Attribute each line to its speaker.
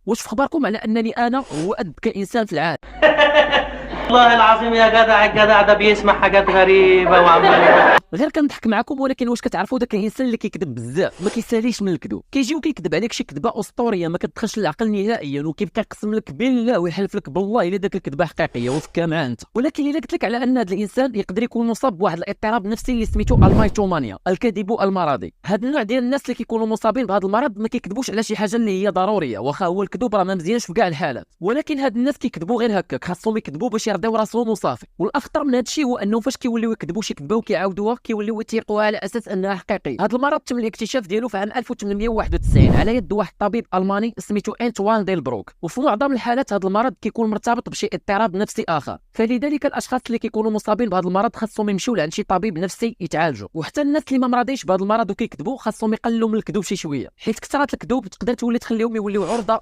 Speaker 1: واش في خباركم على انني انا هو اذكى انسان في العالم؟
Speaker 2: والله العظيم يا جدع، الجدع ده بيسمع حاجات غريبة وعمال.
Speaker 1: غير كنضحك معكم، ولكن واش كتعرفوا داك الانسان اللي كيكذب بزاف ما كيساليش من الكذوب، كيجي وكيكذب عليك شي كذبه اسطوريه ما كتدخلش للعقل نهائيا، وكيبقى يقسم لك بالله ويحلف لك بالله الا داك الكذبه حقيقيه وفكها معاه انت. ولكن الا قلت لك على ان هذا الانسان يقدر يكون مصاب بواحد الاضطراب نفسي اللي سميتو الميتومانيا، الكذب المرضي. هذا النوع ديال الناس اللي كيكونوا مصابين بهذا المرض ما كيكذبوش على شي حاجه اللي هي ضروريه، واخا هو الكذوب راه ما مزيانش في كاع الحالات، ولكن هاد الناس كيكذبوا غير هكاك، خاصهم يكذبوا باش يرضيو راسهم وصافي. والاخطر من هذا الشيء هو انه فاش كيوليو يكذبوا شي كذبه وكيعاودوها كيوليو يتيقوها على اساس انها حقيقيه. هذا المرض تم الاكتشاف ديالو في عام 1891 على يد واحد الطبيب الماني سميتو انتوان ديل بروك، وفي معظم الحالات هذا المرض كيكون مرتبط بشي اضطراب نفسي اخر، فلذلك الاشخاص اللي كيكونوا مصابين بهذا المرض خاصهم يمشيو لعند شي طبيب نفسي يتعالجوا. وحتى الناس اللي ما مرضيش بهذا المرض وكيكذبوا خاصهم يقللوا من الكذوب شي شويه، حيت كثرت الكذوب تقدر تولي تخليهم يوليو عرضه